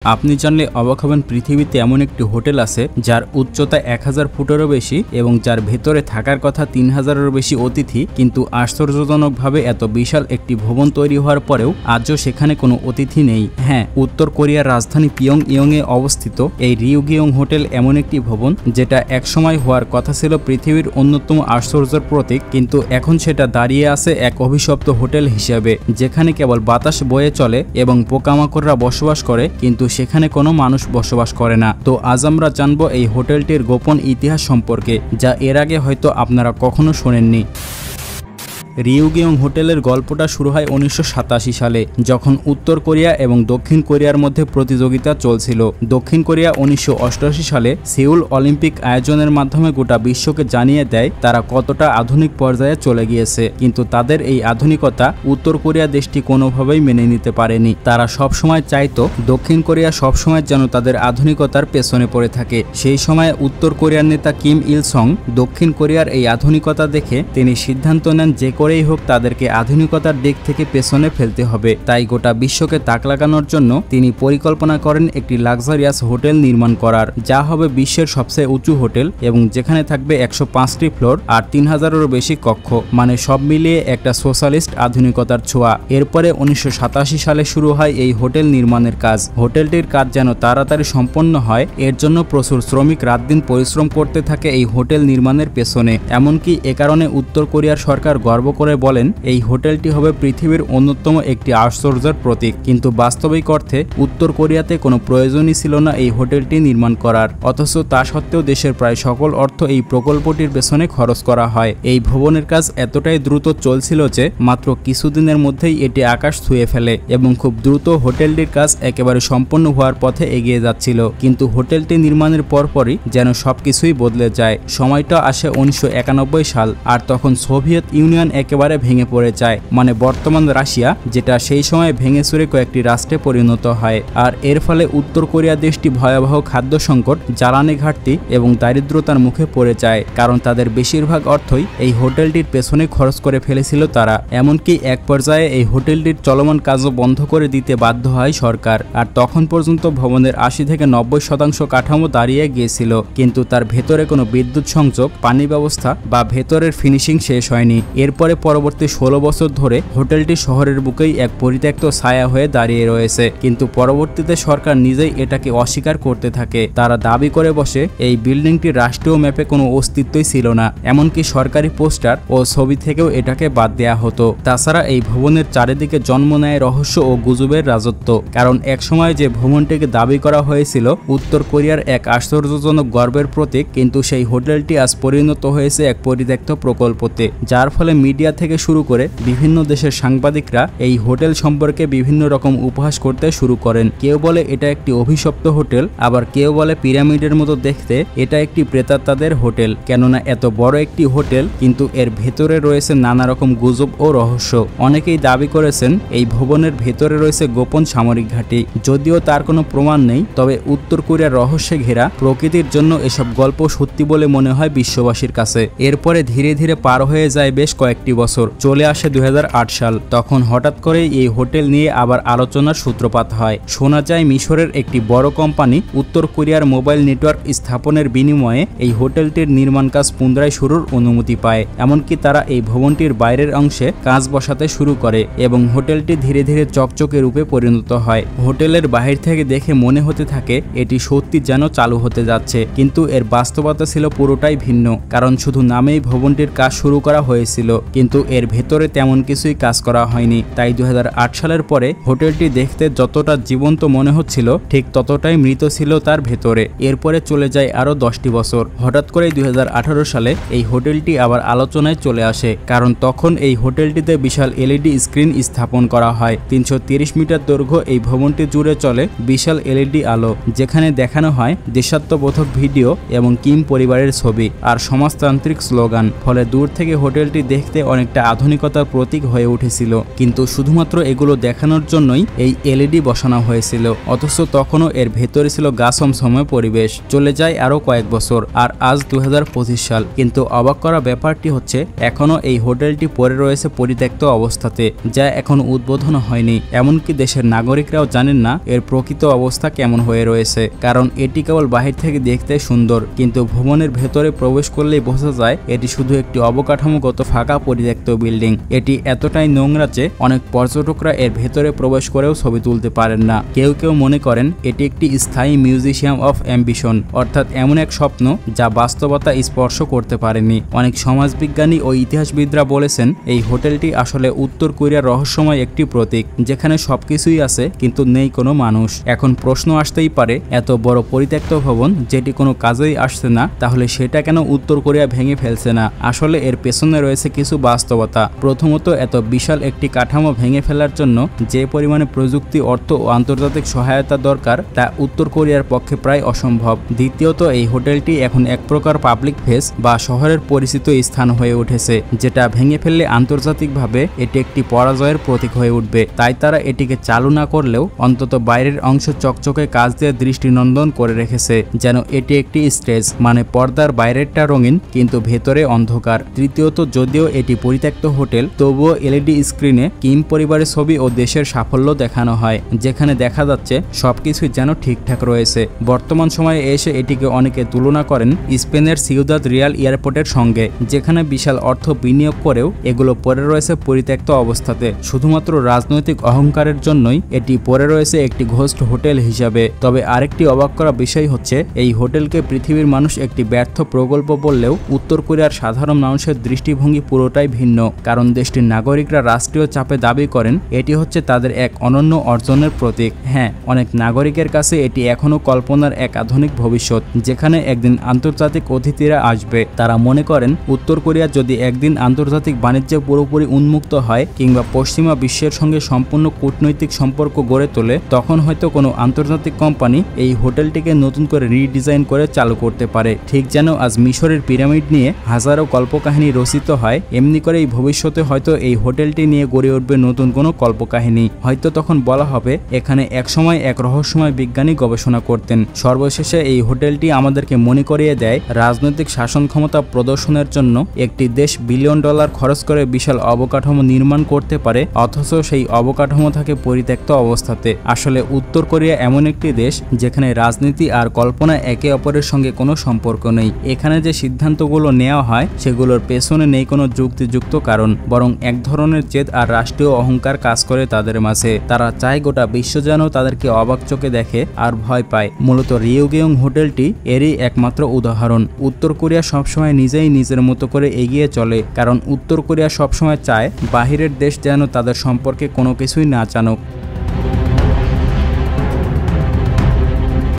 আপনি জানলে অবাক হবেন পৃথিবীতে এমন একটি হোটেল আছে যার উচ্চতা 1000 ফুটেরও বেশি এবং যার ভেতরে থাকার কথা 3000-এরও বেশি অতিথি, কিন্তু আশ্চর্যজনকভাবে এত বিশাল একটি ভবন তৈরি হওয়ার পরেও আজও সেখানে কোনো অতিথি নেই। হ্যাঁ, উত্তর কোরিয়ার রাজধানী পিয়ংইয়ংয়ে অবস্থিত এই রিউগিয়ং হোটেল এমন একটি ভবন যেটা একসময় হওয়ার কথা ছিল পৃথিবীর অন্যতম আশ্চর্যের প্রতীক, কিন্তু এখন সেটা দাঁড়িয়ে আছে এক অভিশপ্ত হোটেল হিসেবে, যেখানে কেবল বাতাস বয়ে চলে এবং পোকামাকড়রা বসবাস করে, কিন্তু সেখানে কোনো মানুষ বসবাস করে না। তো আজ আমরা জানবো এই হোটেলটির গোপন ইতিহাস সম্পর্কে, যা এর আগে হয়তো আপনারা কখনো শোনেননি। রিউগিয়ং হোটেলের গল্পটা শুরু হয় 1987 সালে, যখন উত্তর কোরিয়া এবং দক্ষিণ কোরিয়ার মধ্যে প্রতিযোগিতা চলছিল। দক্ষিণ কোরিয়া 1988 সালে সেউল অলিম্পিক আয়োজনের মাধ্যমে গোটা বিশ্বকে জানিয়ে দেয় তারা কতটা আধুনিক পর্যায়ে চলে গিয়েছে, কিন্তু তাদের এই আধুনিকতা উত্তর কোরিয়া দেশটি কোনোভাবেই মেনে নিতে পারেনি। তারা সবসময় চাইতো দক্ষিণ কোরিয়া সবসময় যেন তাদের আধুনিকতার পেছনে পড়ে থাকে। সেই সময় উত্তর কোরিয়ার নেতা কিম ইল সং দক্ষিণ কোরিয়ার এই আধুনিকতা দেখে তিনি সিদ্ধান্ত নেন যে করেই হোক তাদেরকে আধুনিকতার দিক থেকে পেছনে ফেলতে হবে। তাই গোটা বিশ্বকে তাক লাগানোর জন্য তিনি পরিকল্পনা করেন একটি লাক্সারিয়াস হোটেল নির্মাণ করার, যা হবে বিশ্বের সবচেয়ে উঁচু হোটেল এবং যেখানে থাকবে 105টি ফ্লোর আর 3000-এরও বেশি কক্ষ, মানে সব মিলিয়ে একটা সোশ্যালিস্ট আধুনিকতার ছোঁয়া। এরপরে 1987 সালে শুরু হয় এই হোটেল নির্মাণের কাজ। হোটেলটির কাজ যেন তাড়াতাড়ি সম্পন্ন হয়, এর জন্য প্রচুর শ্রমিক রাত দিন পরিশ্রম করতে থাকে এই হোটেল নির্মাণের পেছনে। এমনকি এ কারণে উত্তর কোরিয়ার সরকার গর্ব করে বলেন এই হোটেলটি হবে পৃথিবীর অন্যতম একটি আশ্চর্যের প্রতীক, কিন্তু বাস্তবিক অর্থে উত্তর কোরিয়াতে কোনো প্রয়োজনই ছিল না এই হোটেলটি নির্মাণ করার। অথচ তা সত্ত্বেও দেশের প্রায় সকল অর্থ এই প্রকল্পটির পেছনে খরচ করা হয়। এই ভবনের কাজ এতটাই দ্রুত চলছিল যে মাত্র কিছুদিনের মধ্যেই এটি আকাশ ছুঁয়ে ফেলে এবং খুব দ্রুত হোটেলটির কাজ একেবারে সম্পন্ন হওয়ার পথে এগিয়ে যাচ্ছিল। কিন্তু হোটেলটি নির্মাণের পরপরই যেন সবকিছুই বদলে যায়। সময়টা আসে 1991 সাল, আর তখন সোভিয়েত ইউনিয়ন একেবারে ভেঙে পড়ে যায়, মানে বর্তমান রাশিয়া, যেটা সেই সময় ভেঙে চুরে কয়েকটি রাষ্ট্রে পরিণত হয়। আর এর ফলে উত্তর কোরিয়া দেশটি ভয়াবহ খাদ্য সংকট, জ্বালানি ঘাটতি এবং দারিদ্রতার মুখে পড়ে যায়, কারণ তাদের বেশিরভাগ অর্থই এই হোটেলটির পেছনে খরচ করে ফেলেছিল তারা। এমনকি এক পর্যায়ে এই হোটেলটির চলমান কাজও বন্ধ করে দিতে বাধ্য হয় সরকার। আর তখন পর্যন্ত ভবনের 80 থেকে 90% কাঠামো দাঁড়িয়ে গিয়েছিল, কিন্তু তার ভেতরে কোনো বিদ্যুৎ সংযোগ, পানি ব্যবস্থা বা ভেতরের ফিনিশিং শেষ হয়নি। এরপরে পরবর্তী 16 বছর ধরে হোটেলটি শহরের বুকেই এক পরিত্যক্ত ছায়া হয়ে দাঁড়িয়ে রয়েছে, কিন্তু পরবর্তীতে সরকার নিজেই এটাকে অস্বীকার করতে থাকে। তারা দাবি করে বসে এই বিল্ডিংটির রাষ্ট্রীয় ম্যাপে কোনো অস্তিত্বই ছিল না, এমনকি সরকারি পোস্টার ও ছবি থেকেও এটাকে বাদ দেয়া হতো। তাছাড়া এই ভবনের চারিদিকে জন্ম নেয় রহস্য ও গুজবের রাজত্ব, কারণ একসময় যে ভবনটিকে দাবি করা হয়েছিল উত্তর কোরিয়ার এক আশ্চর্যজনক গর্বের প্রতীক, কিন্তু সেই হোটেলটি আজ পরিণত হয়েছে এক পরিত্যক্ত প্রকল্পতে, যার ফলে মিডিয়া থেকে শুরু করে বিভিন্ন দেশের সাংবাদিকরা এই হোটেল সম্পর্কে বিভিন্ন রকম উপহাস করতে শুরু করেন। কেউ বলে এটা একটি অভিশপ্ত হোটেল, আবার কেউ বলে পিরামিডের মতো দেখতে, এটা একটি প্রেতাত্মাদের হোটেল। কেননা এত বড় একটি হোটেল, কিন্তু এর ভেতরে রয়েছে নানা রকম গুজব ও রহস্য। অনেকেই দাবি করেছেন এই ভবনের ভেতরে রয়েছে গোপন সামরিক ঘাঁটি, যদিও তার কোনো প্রমাণ নেই, তবে উত্তর কোরিয়ার রহস্যে ঘেরা প্রকৃতির জন্য এসব গল্প সত্যি বলে মনে হয় বিশ্ববাসীর কাছে। এরপরে ধীরে ধীরে পার হয়ে যায় বেশ কয়েকটি বছর, চলে আসে 2008 সাল। তখন হঠাৎ করে এই হোটেল নিয়ে আবার আলোচনার সূত্রপাত হয়। শোনা যায় মিশরের একটি বড় কোম্পানি উত্তর কোরিয়ার মোবাইল নেটওয়ার্ক স্থাপনের বিনিময়ে এই হোটেলটির নির্মাণ কাজ পুনরায় শুরুর অনুমতি পায়। এমনকি তারা এই ভবনটির বাইরের অংশে কাজ বসাতে শুরু করে এবং হোটেলটি ধীরে ধীরে চকচকে রূপে পরিণত হয়। হোটেলের বাহির থেকে দেখে মনে হতে থাকে এটি সত্যি যেন চালু হতে যাচ্ছে, কিন্তু এর বাস্তবতা ছিল পুরোটাই ভিন্ন, কারণ শুধু নামেই ভবনটির কাজ শুরু করা হয়েছিল, কিন্তু এর ভেতরে তেমন কিছুই কাজ করা হয়নি। তাই 2008 সালের পরে হোটেলটি দেখতে যতটা জীবন্ত মনে হচ্ছিল, ঠিক ততটাই মৃত ছিল তার ভেতরে। এরপরে চলে যায় আরো 10টি বছর। হঠাৎ করে 2018 সালে এই হোটেলটি আবার আলোচনায় চলে আসে, কারণ তখন এই হোটেলটিতে বিশাল এলইডি স্ক্রিন স্থাপন করা হয়। 330 মিটার দৈর্ঘ্য এই ভবনটি জুড়ে চলে বিশাল এলইডি আলো, যেখানে দেখানো হয় দেশাত্মবোধক ভিডিও এবং কিম পরিবারের ছবি আর সমাজতান্ত্রিক স্লোগান। ফলে দূর থেকে হোটেলটি দেখতে অনেকটা আধুনিকতার প্রতীক হয়ে উঠেছিল, কিন্তু শুধুমাত্র এগুলো দেখানোর জন্যই এই এলইডি বসানো হয়েছিল। অথচ তখনও এর ভেতরে ছিল গা ছমছমে পরিবেশ। চলে যায় আরো কয়েক বছর, আর আজ 2025 সাল, কিন্তু অবাক করা ব্যাপারটি হচ্ছে এখনো এই হোটেলটি পড়ে রয়েছে পরিত্যক্ত অবস্থাতে, যা এখন উদ্বোধন হয়নি। এমনকি দেশের নাগরিকরাও জানেন না এর প্রকৃত অবস্থা কেমন হয়ে রয়েছে, কারণ এটি কেবল বাহির থেকে দেখতে সুন্দর, কিন্তু ভবনের ভেতরে প্রবেশ করলেই বোঝা যায় এটি শুধু একটি অবকাঠামোগত ফাঁকা পরিত্যক্ত বিল্ডিং। এটি এতটাই নোংরা যে অনেক পর্যটকরা এর ভেতরে প্রবেশ করেও ছবি তুলতে পারেন না। কেউ কেউ মনে করেন এটি একটি স্থায়ী মিউজিয়াম অফ অ্যাম্বিশন, অর্থাৎ এমন এক স্বপ্ন যা বাস্তবতা স্পর্শ করতে পারেনি। অনেক সমাজবিজ্ঞানী ও ইতিহাসবিদরা বলেছেন এই হোটেলটি আসলে উত্তর কোরিয়ার রহস্যময় একটি প্রতীক, যেখানে সবকিছুই আছে কিন্তু নেই কোনো মানুষ। এখন প্রশ্ন আসতেই পারে, এত বড় পরিত্যক্ত ভবন যেটি কোনো কাজেই আসছে না, তাহলে সেটা কেন উত্তর কোরিয়া ভেঙে ফেলছে না? আসলে এর পেছনে রয়েছে কিছু বাস্তবতা। প্রথমত, এত বিশাল একটি কাঠামো ভেঙে ফেলার জন্য যে পরিমাণে প্রযুক্তি, অর্থ ও আন্তর্জাতিক সহায়তা দরকার তা উত্তর কোরিয়ার পক্ষে প্রায় অসম্ভব। দ্বিতীয়ত, এই হোটেলটি এখন এক প্রকার পাবলিক ফেস বা শহরের পরিচিত স্থান হয়ে উঠেছে, যেটা ভেঙে ফেললে আন্তর্জাতিকভাবে এটি একটি পরাজয়ের প্রতীক হয়ে উঠবে। তাই তারা এটিকে চালু না করলেও অন্তত বাইরের অংশ চকচকে কাচ দিয়ে দৃষ্টিনন্দন করে রেখেছে, যেন এটি একটি স্টেজ, মানে পর্দার বাইরেরটা রঙিন কিন্তু ভেতরে অন্ধকার। তৃতীয়ত, যদিও এটি পরিত্যক্ত হোটেল, তবুও এলইডি স্ক্রিনে কিম পরিবারের ছবি ও দেশের সাফল্য দেখানো হয়, যেখানে দেখা যাচ্ছে সবকিছুই যেন ঠিকঠাক রয়েছে। বর্তমান সময়ে এসে এটিকে অনেকে তুলনা করেন স্পেনের সিউদাদ রিয়াল এয়ারপোর্টের সঙ্গে, যেখানে বিশাল অর্থ বিনিয়োগ করেও এগুলো পড়ে রয়েছে পরিত্যক্ত অবস্থাতে। শুধুমাত্র রাজনৈতিক অহংকারের জন্যই এটি পড়ে রয়েছে একটি ঘোস্ট হোটেল হিসাবে। তবে আরেকটি অবাক করা বিষয় হচ্ছে এই হোটেলকে পৃথিবীর মানুষ একটি ব্যর্থ প্রকল্প বললেও উত্তর কোরিয়ার সাধারণ মানুষের দৃষ্টিভঙ্গি পুরোটাই ভিন্ন, কারণ দেশটির নাগরিকরা রাষ্ট্রীয় চাপে দাবি করেন এটি হচ্ছে তাদের এক অনন্য অর্জনের প্রতীক। হ্যাঁ, অনেক নাগরিকের কাছে এটি এখনো কল্পনার এক আধুনিক ভবিষ্যৎ, যেখানে একদিন আন্তর্জাতিক অতিথিরা আসবে। তারা মনে করেন উত্তর কোরিয়া যদি একদিন আন্তর্জাতিক বাণিজ্যে পুরোপুরি উন্মুক্ত হয় কিংবা পশ্চিমা বিশ্বের সঙ্গে সম্পূর্ণ কূটনৈতিক সম্পর্ক গড়ে তোলে, তখন হয়তো কোনো আন্তর্জাতিক কোম্পানি এই হোটেলটিকে নতুন করে রিডিজাইন করে চালু করতে পারে। ঠিক যেন আজ মিশরের পিরামিড নিয়ে হাজারো কল্পকাহিনী রচিত হয়, এমনি করেই ভবিষ্যতে হয়তো এই হোটেলটি নিয়ে গড়ে উঠবে নতুন কোনো কল্পকাহিনী। হয়তো তখন বলা হবে এখানে একসময় এক রহস্যময় বিজ্ঞানী গবেষণা করতেন। সর্বশেষে এই হোটেলটি আমাদেরকে মনে করিয়ে দেয় রাজনৈতিক শাসন ক্ষমতা প্রদর্শনের জন্য একটি দেশ বিলিয়ন ডলার খরচ করে বিশাল অবকাঠামো নির্মাণ করতে পারে, অথচ সেই অবকাঠামো থাকে পরিত্যক্ত অবস্থাতে। আসলে উত্তর কোরিয়া এমন একটি দেশ যেখানে রাজনীতি আর কল্পনা একে অপরের সঙ্গে কোনো সম্পর্ক নেই। এখানে যে সিদ্ধান্তগুলো নেওয়া হয় সেগুলোর পেছনে নেই কোনো যুক্তিযুক্ত কারণ, বরং এক ধরনের জেদ আর রাষ্ট্রীয় অহংকার কাজ করে তাদের মাঝে। তারা চায় গোটা বিশ্ব যেন তাদেরকে অবাক চোখে দেখে আর ভয় পায়। মূলত রিউগেয়ং হোটেলটি এরই একমাত্র উদাহরণ। উত্তর কোরিয়া সবসময় নিজেই নিজের মতো করে এগিয়ে চলে, কারণ উত্তর কোরিয়া সবসময় চায় বাহিরের দেশ যেন তাদের সম্পর্কে কোনো কিছুই না জানুক।